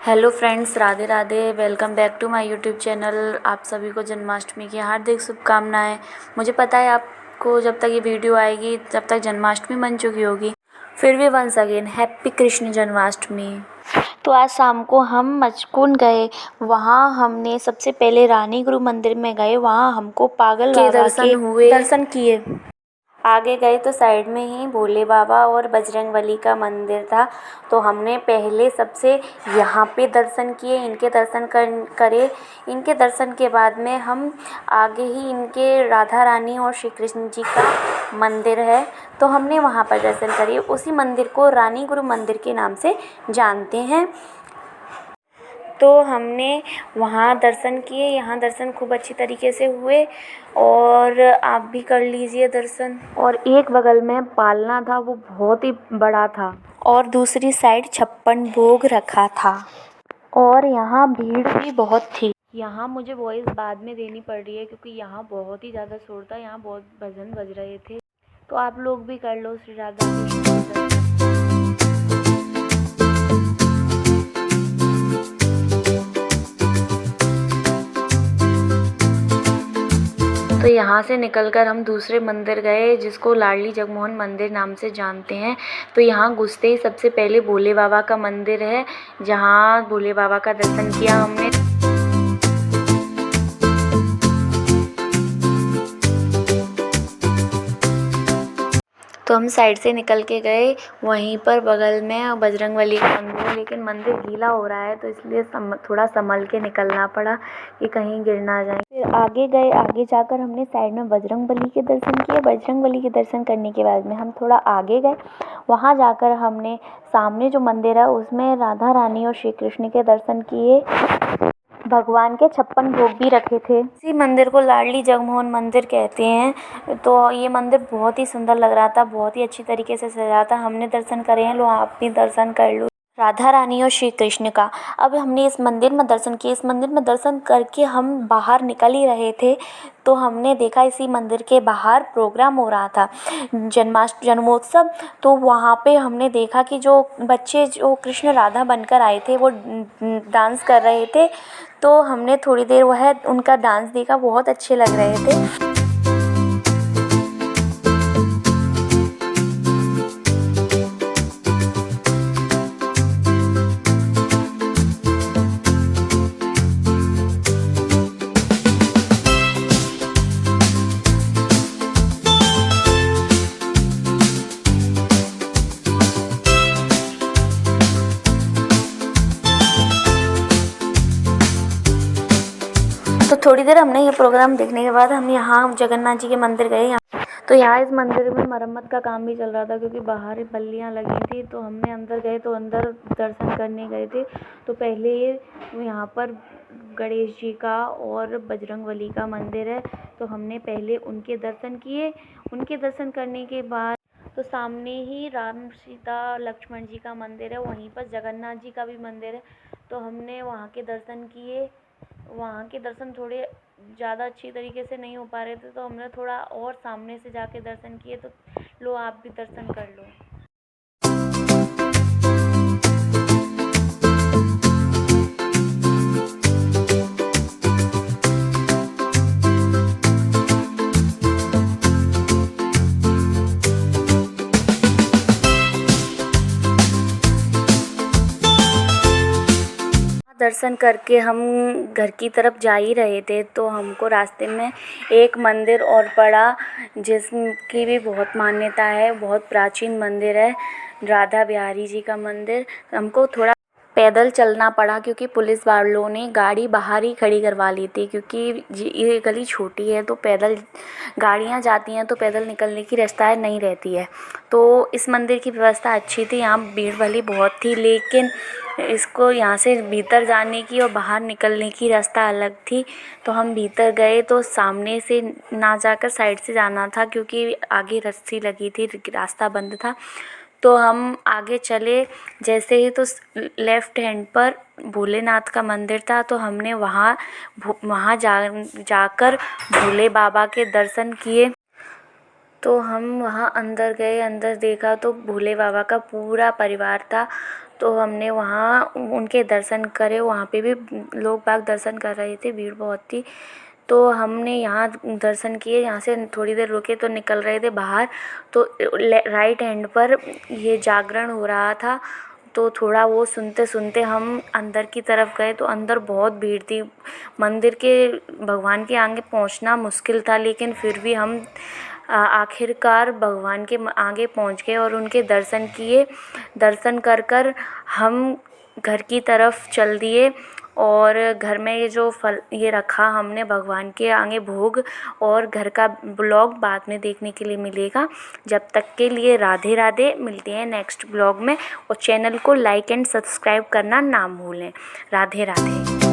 Hello friends, Radhe Radhe. Welcome back to my YouTube channel. आप सभी को जन्माष्टमी की हार्दिक शुभकामनाएं। मुझे पता है आपको जब तक ये वीडियो आएगी तब तक जन्माष्टमी बन चुकी होगी। फिर भी once again happy Krishna Janmashtami. तो आज शाम को हम मचकुंड गए। वहाँ हमने सबसे पहले रानी गुरु मंदिर में गए। वहाँ हमको पागल बाबा के दर्शन किए। आगे गए तो साइड में ही भोले बाबा और बजरंगबली का मंदिर था, तो हमने पहले सबसे यहाँ पे दर्शन किए। इनके दर्शन करे। इनके दर्शन के बाद में हम आगे ही इनके राधा रानी और श्री कृष्ण जी का मंदिर है, तो हमने वहाँ पर दर्शन करे। उसी मंदिर को रानी गुरु मंदिर के नाम से जानते हैं। तो हमने वहाँ दर्शन किए। यहाँ दर्शन खूब अच्छी तरीके से हुए और आप भी कर लीजिए दर्शन। और एक बगल में पालना था, वो बहुत ही बड़ा था और दूसरी साइड 56 भोग रखा था और यहाँ भीड़ भी बहुत थी। यहाँ मुझे वॉइस बाद में देनी पड़ रही है क्योंकि यहाँ बहुत ही ज़्यादा शोर था। यहाँ बहुत भजन बज रहे थे, तो आप लोग भी कर लो श्री राधा कृष्ण के दर्शन। तो यहाँ से निकलकर हम दूसरे मंदिर गए जिसको लाडली जगमोहन मंदिर नाम से जानते हैं। तो यहाँ घुसते ही सबसे पहले भोले बाबा का मंदिर है, जहाँ भोले बाबा का दर्शन किया हमने। तो हम साइड से निकल के गए। वहीं पर बगल में बजरंगबली का मंदिर है, लेकिन मंदिर गीला हो रहा है तो इसलिए थोड़ा संभल के निकलना पड़ा कि कहीं गिर ना जाए। फिर आगे गए। आगे जाकर हमने साइड में बजरंगबली के दर्शन किए। बजरंगबली के दर्शन करने के बाद में हम थोड़ा आगे गए। वहाँ जाकर हमने सामने जो मंदिर है उसमें राधा रानी और श्री कृष्ण के दर्शन किए। भगवान के 56 भोग भी रखे थे। इसी मंदिर को लाडली जगमोहन मंदिर कहते हैं। तो ये मंदिर बहुत ही सुंदर लग रहा था, बहुत ही अच्छी तरीके से सजा था। हमने दर्शन करे हैं, लो आप भी दर्शन कर लो राधा रानी और श्री कृष्ण का। अब हमने इस मंदिर में दर्शन किए। इस मंदिर में दर्शन करके हम बाहर निकल ही रहे थे तो हमने देखा इसी मंदिर के बाहर प्रोग्राम हो रहा था, जन्मोत्सव। तो वहाँ पे हमने देखा कि जो बच्चे जो कृष्ण राधा बनकर आए थे वो डांस कर रहे थे। तो हमने थोड़ी देर वह उनका डांस देखा, बहुत अच्छे लग रहे थे। तो थोड़ी देर हमने ये प्रोग्राम देखने के बाद हम यहाँ जगन्नाथ जी के मंदिर गए। तो यहाँ इस मंदिर में मरम्मत का काम भी चल रहा था क्योंकि बाहर बल्लियाँ लगी थी। तो हमने अंदर गए तो अंदर दर्शन करने गए थे। तो पहले यहाँ पर गणेश जी का और बजरंगबली का मंदिर है, तो हमने पहले उनके दर्शन किए। उनके दर्शन करने के बाद तो सामने ही राम सीता लक्ष्मण जी का मंदिर है, वहीं पर जगन्नाथ जी का भी मंदिर है। तो हमने वहाँ के दर्शन किए। वहाँ के दर्शन थोड़े ज़्यादा अच्छी तरीके से नहीं हो पा रहे थे, तो हमने थोड़ा और सामने से जाके दर्शन किए। तो लो आप भी दर्शन कर लो। दर्शन करके हम घर की तरफ जा ही रहे थे तो हमको रास्ते में एक मंदिर और पड़ा जिसकी भी बहुत मान्यता है। बहुत प्राचीन मंदिर है, राधा बिहारी जी का मंदिर। हमको थोड़ा पैदल चलना पड़ा क्योंकि पुलिस वालों ने गाड़ी बाहर ही खड़ी करवा ली थी, क्योंकि ये गली छोटी है तो पैदल गाड़ियाँ जाती हैं तो पैदल निकलने की रास्ता नहीं रहती है। तो इस मंदिर की व्यवस्था अच्छी थी। यहाँ भीड़ भली बहुत थी, लेकिन इसको यहाँ से भीतर जाने की और बाहर निकलने की रास्ता अलग थी। तो हम भीतर गए तो सामने से ना जाकर साइड से जाना था क्योंकि आगे रस्सी लगी थी, रास्ता बंद था। तो हम आगे चले। जैसे ही तो लेफ़्ट हैंड पर भोलेनाथ का मंदिर था, तो हमने वहाँ जाकर भोले बाबा के दर्शन किए। तो हम वहाँ अंदर गए। अंदर देखा तो भोले बाबा का पूरा परिवार था। तो हमने वहाँ उनके दर्शन करे। वहाँ पे भी लोग बाग दर्शन कर रहे थे, भीड़ बहुत थी। तो हमने यहाँ दर्शन किए, यहाँ से थोड़ी देर रुके तो निकल रहे थे बाहर, तो राइट हैंड पर ये जागरण हो रहा था। तो थोड़ा वो सुनते सुनते हम अंदर की तरफ गए, तो अंदर बहुत भीड़ थी। मंदिर के भगवान के आगे पहुँचना मुश्किल था, लेकिन फिर भी हम आखिरकार भगवान के आगे पहुँच गए और उनके दर्शन किए। दर्शन कर कर हम घर की तरफ चल दिए। और घर में ये जो फल ये रखा हमने भगवान के आगे भोग, और घर का ब्लॉग बाद में देखने के लिए मिलेगा। जब तक के लिए राधे राधे, मिलते हैं नेक्स्ट ब्लॉग में। और चैनल को लाइक एंड सब्सक्राइब करना ना भूलें। राधे राधे।